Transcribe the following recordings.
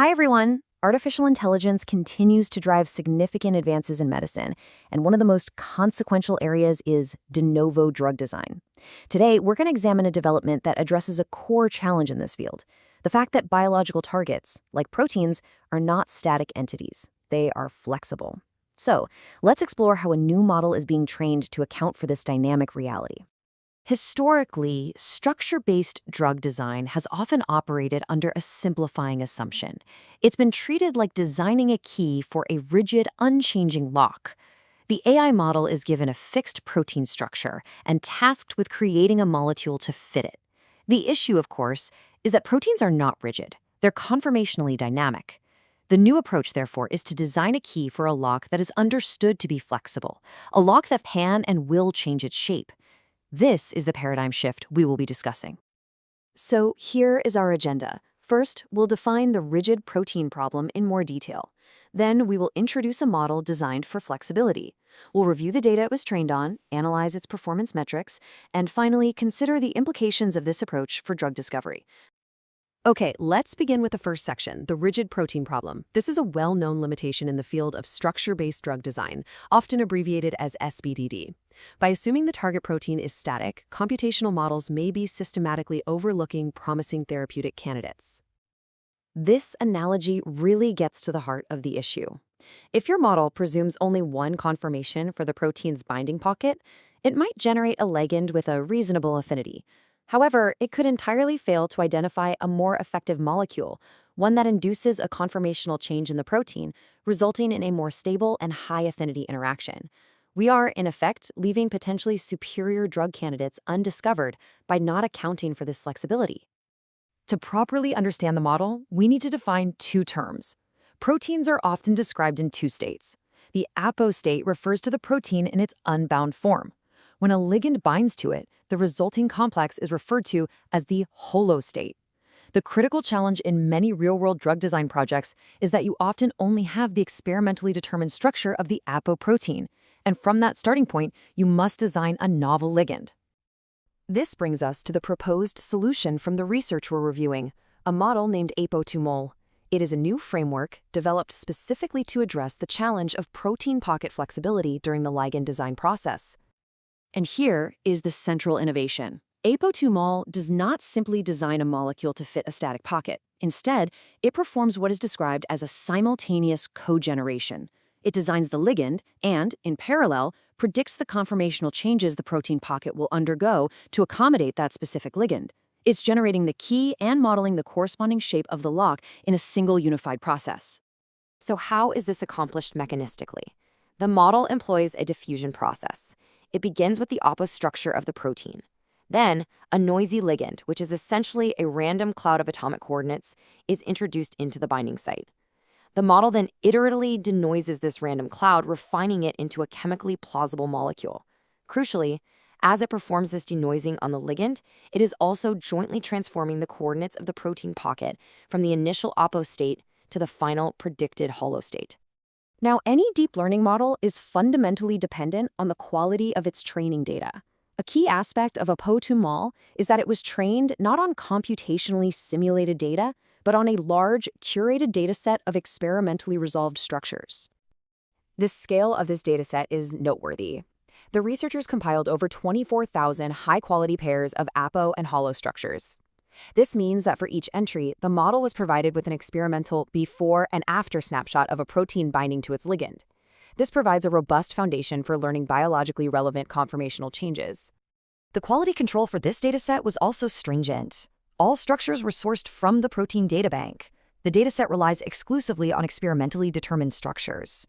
Hi, everyone. Artificial intelligence continues to drive significant advances in medicine, and one of the most consequential areas is de novo drug design. Today, we're going to examine a development that addresses a core challenge in this field: the fact that biological targets, like proteins, are not static entities. They are flexible. So, let's explore how a new model is being trained to account for this dynamic reality. Historically, structure-based drug design has often operated under a simplifying assumption. It's been treated like designing a key for a rigid, unchanging lock. The AI model is given a fixed protein structure and tasked with creating a molecule to fit it. The issue, of course, is that proteins are not rigid. They're conformationally dynamic. The new approach, therefore, is to design a key for a lock that is understood to be flexible, a lock that can and will change its shape. This is the paradigm shift we will be discussing. So here is our agenda. First, we'll define the rigid protein problem in more detail. Then we will introduce a model designed for flexibility. We'll review the data it was trained on, analyze its performance metrics, and finally consider the implications of this approach for drug discovery. Okay, let's begin with the first section, the rigid protein problem. This is a well-known limitation in the field of structure-based drug design, often abbreviated as SBDD. By assuming the target protein is static, computational models may be systematically overlooking promising therapeutic candidates. This analogy really gets to the heart of the issue. If your model presumes only one conformation for the protein's binding pocket, it might generate a ligand with a reasonable affinity. However, it could entirely fail to identify a more effective molecule, one that induces a conformational change in the protein, resulting in a more stable and high-affinity interaction. We are, in effect, leaving potentially superior drug candidates undiscovered by not accounting for this flexibility. To properly understand the model, we need to define two terms. Proteins are often described in two states. The Apo state refers to the protein in its unbound form. When a ligand binds to it, the resulting complex is referred to as the holo state. The critical challenge in many real-world drug design projects is that you often only have the experimentally determined structure of the Apo protein, and from that starting point, you must design a novel ligand. This brings us to the proposed solution from the research we're reviewing, a model named Apo2Mol. It is a new framework developed specifically to address the challenge of protein pocket flexibility during the ligand design process. And here is the central innovation. Apo2Mol does not simply design a molecule to fit a static pocket. Instead, it performs what is described as a simultaneous cogeneration. It designs the ligand and, in parallel, predicts the conformational changes the protein pocket will undergo to accommodate that specific ligand. It's generating the key and modeling the corresponding shape of the lock in a single unified process. So how is this accomplished mechanistically? The model employs a diffusion process. It begins with the Apo structure of the protein. Then, a noisy ligand, which is essentially a random cloud of atomic coordinates, is introduced into the binding site. The model then iteratively denoises this random cloud, refining it into a chemically plausible molecule. Crucially, as it performs this denoising on the ligand, it is also jointly transforming the coordinates of the protein pocket from the initial Apo state to the final predicted holo state. Now, any deep learning model is fundamentally dependent on the quality of its training data. A key aspect of Apo2Mol is that it was trained not on computationally simulated data, but on a large, curated dataset of experimentally resolved structures. The scale of this dataset is noteworthy. The researchers compiled over 24,000 high-quality pairs of Apo and holo structures. This means that for each entry, the model was provided with an experimental before and after snapshot of a protein binding to its ligand. This provides a robust foundation for learning biologically relevant conformational changes. The quality control for this dataset was also stringent. All structures were sourced from the protein databank. The dataset relies exclusively on experimentally determined structures.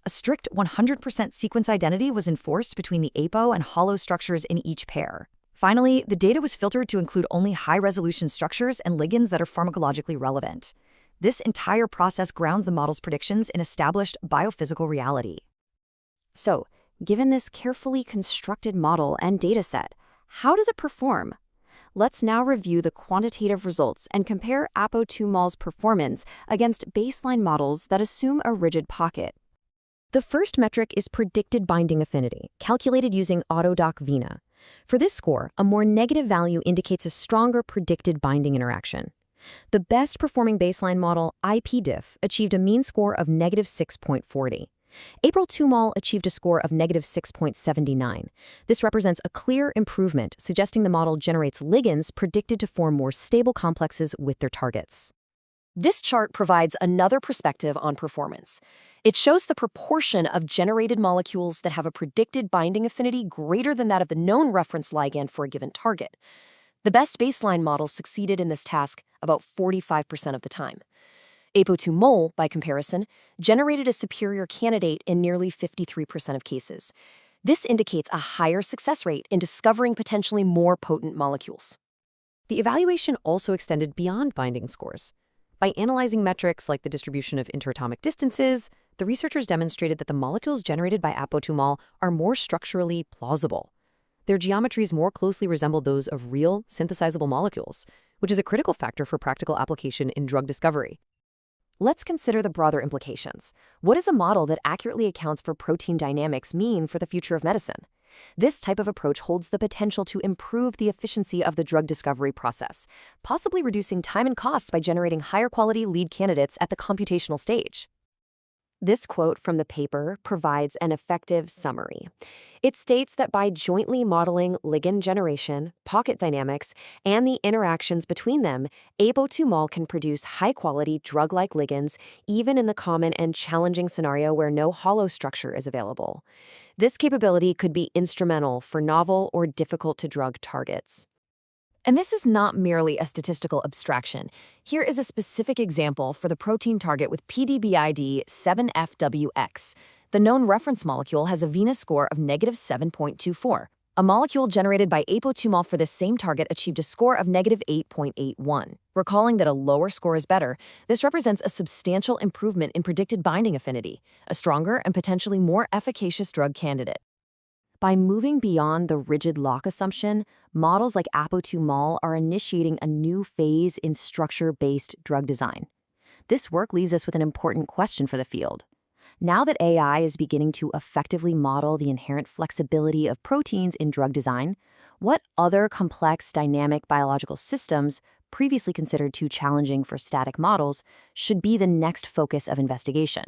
A strict 100% sequence identity was enforced between the Apo and holo structures in each pair. Finally, the data was filtered to include only high-resolution structures and ligands that are pharmacologically relevant. This entire process grounds the model's predictions in established biophysical reality. So, given this carefully constructed model and dataset, how does it perform? Let's now review the quantitative results and compare Apo2Mol's performance against baseline models that assume a rigid pocket. The first metric is predicted binding affinity, calculated using AutoDoc-VINA. For this score, a more negative value indicates a stronger predicted binding interaction. The best performing baseline model, IP-Diff, achieved a mean score of -6.40. Apo2Mol achieved a score of -6.79. This represents a clear improvement, suggesting the model generates ligands predicted to form more stable complexes with their targets. This chart provides another perspective on performance. It shows the proportion of generated molecules that have a predicted binding affinity greater than that of the known reference ligand for a given target. The best baseline models succeeded in this task about 45% of the time. Apo2Mol, by comparison, generated a superior candidate in nearly 53% of cases. This indicates a higher success rate in discovering potentially more potent molecules. The evaluation also extended beyond binding scores. By analyzing metrics like the distribution of interatomic distances, the researchers demonstrated that the molecules generated by Apo2Mol are more structurally plausible. Their geometries more closely resemble those of real, synthesizable molecules, which is a critical factor for practical application in drug discovery. Let's consider the broader implications. What does a model that accurately accounts for protein dynamics mean for the future of medicine? This type of approach holds the potential to improve the efficiency of the drug discovery process, possibly reducing time and costs by generating higher quality lead candidates at the computational stage. This quote from the paper provides an effective summary. It states that by jointly modeling ligand generation, pocket dynamics, and the interactions between them, Apo2Mol can produce high-quality drug-like ligands even in the common and challenging scenario where no holo structure is available. This capability could be instrumental for novel or difficult-to-drug targets. And this is not merely a statistical abstraction. Here is a specific example for the protein target with PDB-ID 7FWX. The known reference molecule has a Venus score of -7.24. A molecule generated by Apo2Mol for this same target achieved a score of -8.81. Recalling that a lower score is better, this represents a substantial improvement in predicted binding affinity, a stronger and potentially more efficacious drug candidate. By moving beyond the rigid lock assumption, models like Apo2Mol are initiating a new phase in structure-based drug design. This work leaves us with an important question for the field. Now that AI is beginning to effectively model the inherent flexibility of proteins in drug design, what other complex dynamic biological systems, previously considered too challenging for static models, should be the next focus of investigation?